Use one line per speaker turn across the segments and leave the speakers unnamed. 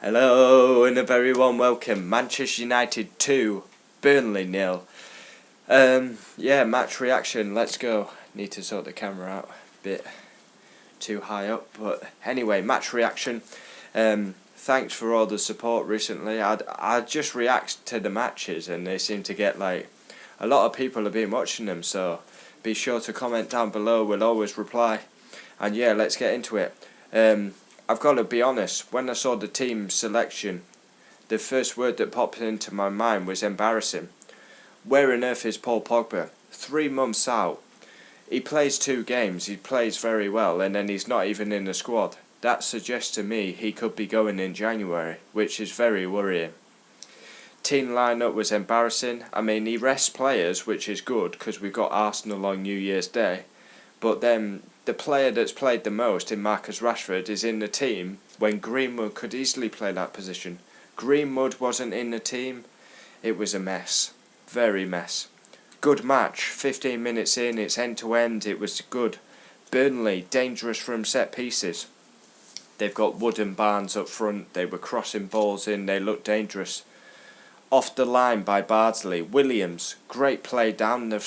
Hello and a very warm welcome. Manchester United 2, Burnley 0. Match reaction, let's go. Need to sort the camera out, bit too high up, but anyway, match reaction. Thanks for all the support recently. I just react to the matches and they seem to get a lot of people have been watching them, so be sure to comment down below, we'll always reply. And yeah, let's get into it. I've got to be honest, when I saw the team selection, the first word that popped into my mind was embarrassing. Where on earth is Paul Pogba? 3 months out. He plays 2 games, he plays very well, and then he's not even in the squad. That suggests to me he could be going in January, which is very worrying. Team lineup was embarrassing. I mean, he rests players, which is good, because we've got Arsenal on New Year's Day. But then the player that's played the most in Marcus Rashford is in the team when Greenwood could easily play that position. Greenwood wasn't in the team. It was a mess. Very mess. Good match. 15 minutes in, it's end to end. It was good. Burnley, dangerous from set pieces. They've got wooden barns up front. They were crossing balls in. They looked dangerous. Off the line by Bardsley. Williams, great play down the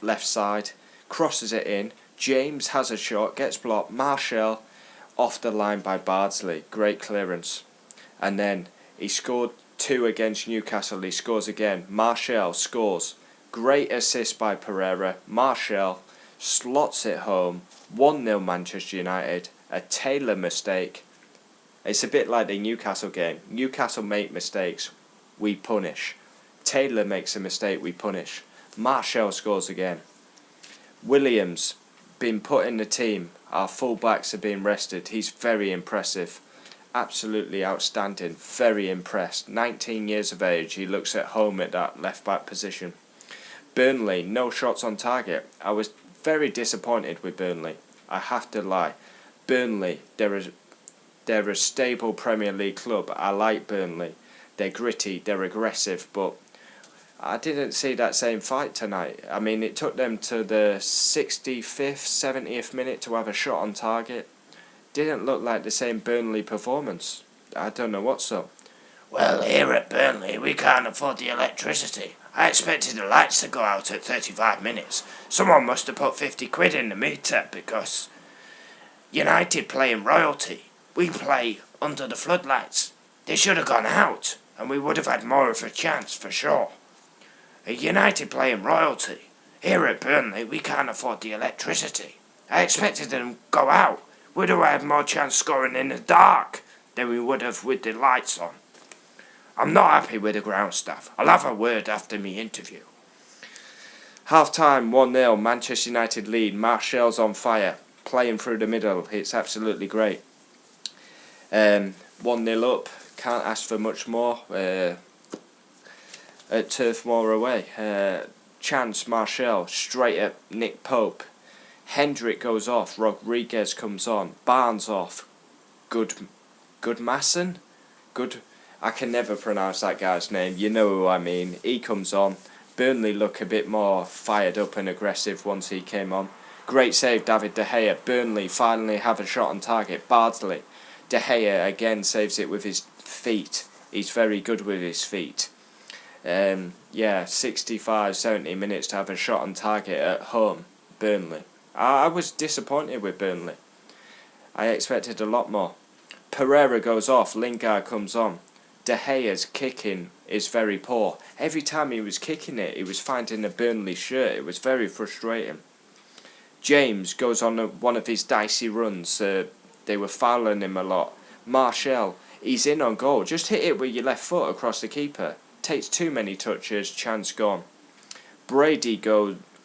left side. Crosses it in. James has a shot, gets blocked. Martial off the line by Bardsley. Great clearance. And then he scored 2 against Newcastle. He scores again. Martial scores. Great assist by Pereira. Martial slots it home. 1-0 Manchester United. A Taylor mistake. It's a bit like the Newcastle game. Newcastle make mistakes. We punish. Taylor makes a mistake. We punish. Martial scores again. Williams been put in the team. Our fullbacks are being rested. He's very impressive. Absolutely outstanding. Very impressed. 19 years of age. He looks at home at that left back position. Burnley, no shots on target. I was very disappointed with Burnley. I have to lie. Burnley, they're a stable Premier League club. I like Burnley. They're gritty, they're aggressive, but I didn't see that same fight tonight. I mean, it took them to the 65th, 70th minute to have a shot on target. Didn't look like the same Burnley performance. I don't know what's up.
Well, here at Burnley, we can't afford the electricity. I expected the lights to go out at 35 minutes. Someone must have put 50 quid in the meter because United play in royalty. We play under the floodlights. They should have gone out, and we would have had more of a chance for sure. United play in royalty. Here at Burnley, we can't afford the electricity. I expected them to go out. We'd have had more chance scoring in the dark than we would have with the lights on. I'm not happy with the ground staff. I'll have a word after me interview.
Half time, 1-0, Manchester United lead. Martial's on fire, playing through the middle. It's absolutely great. 1-0 up, can't ask for much more. At Turf Moor away. Chance Martial, straight at Nick Pope. Hendrick goes off, Rodriguez comes on. Barnes off. Goodmasson? I can never pronounce that guy's name, you know who I mean. He comes on. Burnley look a bit more fired up and aggressive once he came on. Great save, David De Gea. Burnley finally have a shot on target. Bardsley. De Gea again saves it with his feet. He's very good with his feet. 65, 70 minutes to have a shot on target at home. Burnley. I was disappointed with Burnley. I expected a lot more. Pereira goes off. Lingard comes on. De Gea's kicking is very poor. Every time he was kicking it, he was finding a Burnley shirt. It was very frustrating. James goes on one of his dicey runs. They were fouling him a lot. Martial, he's in on goal. Just hit it with your left foot across the keeper. Takes too many touches, chance gone. Brady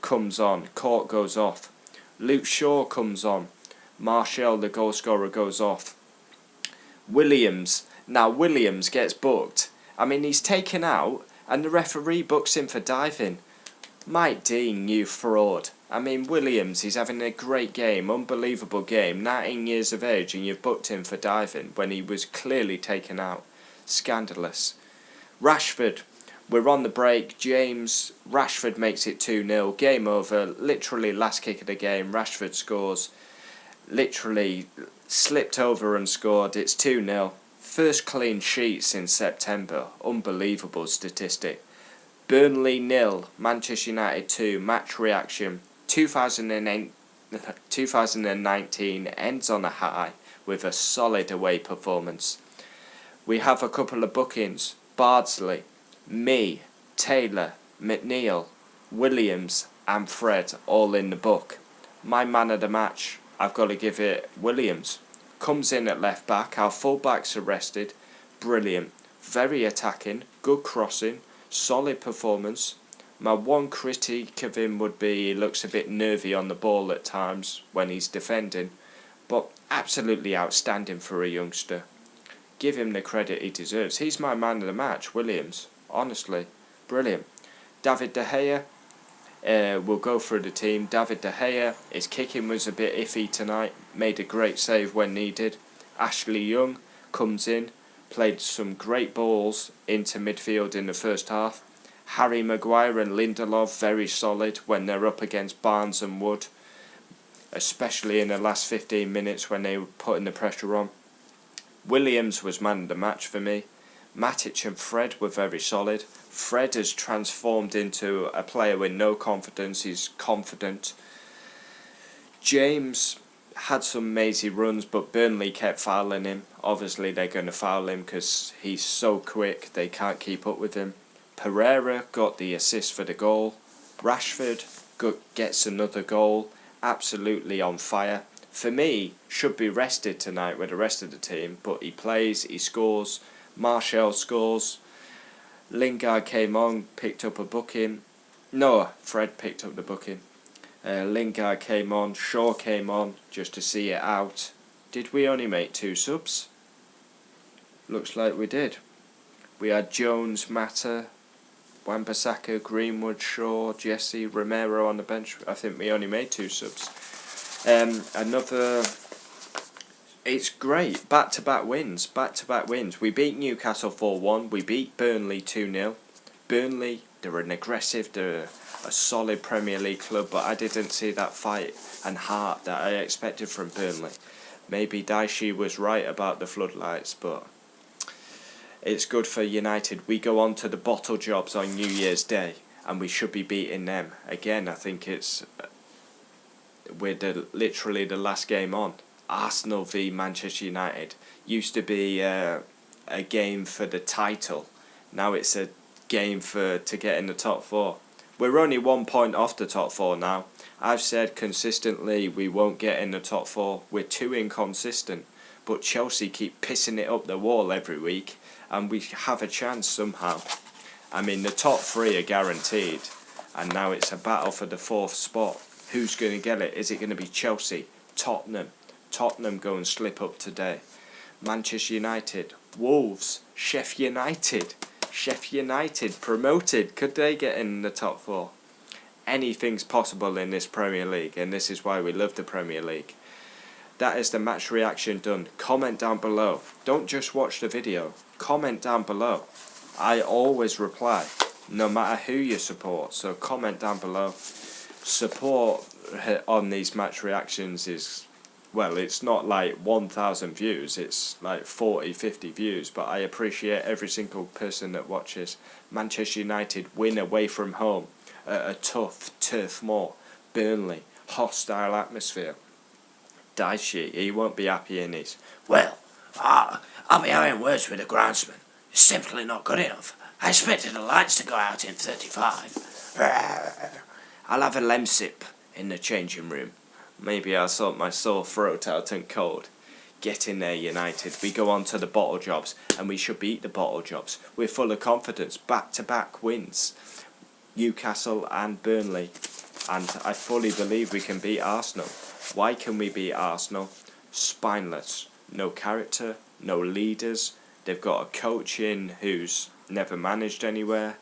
comes on. Court goes off. Luke Shaw comes on. Martial, the goal scorer, goes off. Williams. Now Williams gets booked. I mean, he's taken out and the referee books him for diving. Mike Dean, you fraud. I mean, Williams, he's having a great game, unbelievable game, 19 years of age, and you've booked him for diving when he was clearly taken out. Scandalous. Rashford, we're on the break. James, Rashford makes it 2-0. Game over. Literally last kick of the game. Rashford scores. Literally slipped over and scored. It's 2-0. First clean sheet since September. Unbelievable statistic. Burnley 0, Manchester United 2. Match reaction. 2019 ends on a high with a solid away performance. We have a couple of bookings. Bardsley, me, Taylor, McNeil, Williams and Fred all in the book. My man of the match, I've got to give it Williams. Comes in at left back, our full backs are rested. Brilliant. Very attacking, good crossing, solid performance. My one critique of him would be he looks a bit nervy on the ball at times when he's defending, but absolutely outstanding for a youngster. Give him the credit he deserves. He's my man of the match, Williams. Honestly, brilliant. David De Gea, we'll go through the team. David De Gea, his kicking was a bit iffy tonight, made a great save when needed. Ashley Young comes in, played some great balls into midfield in the first half. Harry Maguire and Lindelof, very solid when they're up against Barnes and Wood, especially in the last 15 minutes when they were putting the pressure on. Williams was man of the match for me. Matic and Fred were very solid. Fred has transformed into a player with no confidence. He's confident. James had some mazy runs, but Burnley kept fouling him. Obviously they're going to foul him because he's so quick, they can't keep up with him. Pereira got the assist for the goal. Rashford gets another goal. Absolutely on fire. For me, should be rested tonight with the rest of the team, but he plays, he scores. Martial scores. Lingard came on, picked up a booking. No, Fred picked up the booking. Lingard came on, Shaw came on just to see it out. Did we only make 2 subs? Looks like we did. We had Jones, Mata, Wan-Bissaka, Greenwood, Shaw, Jesse, Romero on the bench. I think we only made 2 subs. It's great. Back-to-back wins. We beat Newcastle 4-1. We beat Burnley 2-0. Burnley, they're an aggressive, they're a solid Premier League club, but I didn't see that fight and heart that I expected from Burnley. Maybe Daishi was right about the floodlights, but it's good for United. We go on to the bottle jobs on New Year's Day, and we should be beating them. Again, I think we're literally the last game on. Arsenal v Manchester United used to be a game for the title. Now it's a game to get in the top 4. We're only 1 point off the top 4 now. I've said consistently we won't get in the top 4. We're too inconsistent. But Chelsea keep pissing it up the wall every week, and we have a chance somehow. I mean, the top 3 are guaranteed, and now it's a battle for the 4th spot. Who's going to get it? Is it going to be Chelsea? Tottenham? Tottenham go and slip up today. Manchester United? Wolves? Sheffield United promoted. Could they get in the top 4? Anything's possible in this Premier League, and this is why we love the Premier League. That is the match reaction done. Comment down below. Don't just watch the video. Comment down below. I always reply, no matter who you support. So comment down below. Support on these match reactions is, well, it's not like 1,000 views. It's like 40, 50 views. But I appreciate every single person that watches. Manchester United win away from home at a tough Turf Moor. Burnley, hostile atmosphere. Daishi, he won't be happy in his.
Well, I'll be having words with the groundsman. It's simply not good enough. I expected the lights to go out in 35.
I'll have a lemsip in the changing room. Maybe I'll sort my sore throat out and cold. Get in there, United. We go on to the bottle jobs, and we should beat the bottle jobs. We're full of confidence. Back-to-back wins. Newcastle and Burnley. And I fully believe we can beat Arsenal. Why can we beat Arsenal? Spineless. No character, no leaders. They've got a coach in who's never managed anywhere.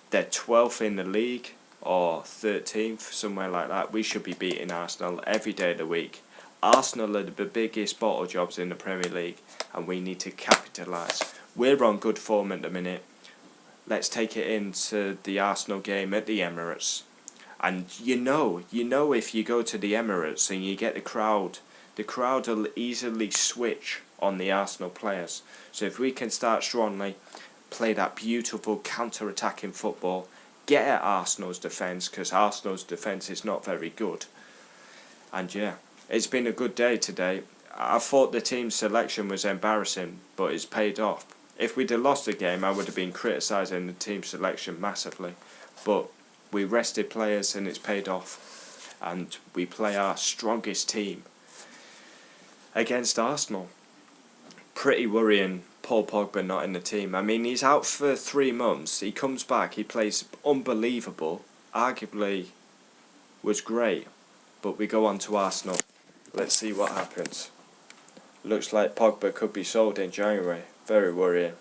They're 12th in the league, or 13th, somewhere like that. We should be beating Arsenal every day of the week. Arsenal are the biggest bottle jobs in the Premier League, and we need to capitalise. We're on good form at the minute. Let's take it into the Arsenal game at the Emirates. And you know if you go to the Emirates and you get the crowd the crowd will easily switch on the Arsenal players. So if we can start strongly, play that beautiful counter-attacking football, get at Arsenal's defence, because Arsenal's defence is not very good. And yeah, it's been a good day today. I thought the team selection was embarrassing, but it's paid off. If we'd have lost the game, I would have been criticising the team selection massively. But we rested players and it's paid off. And we play our strongest team against Arsenal. Pretty worrying, Paul Pogba not in the team. I mean, he's out for 3 months. He comes back, he plays unbelievable. Arguably was great. But we go on to Arsenal. Let's see what happens. Looks like Pogba could be sold in January. Very worrying.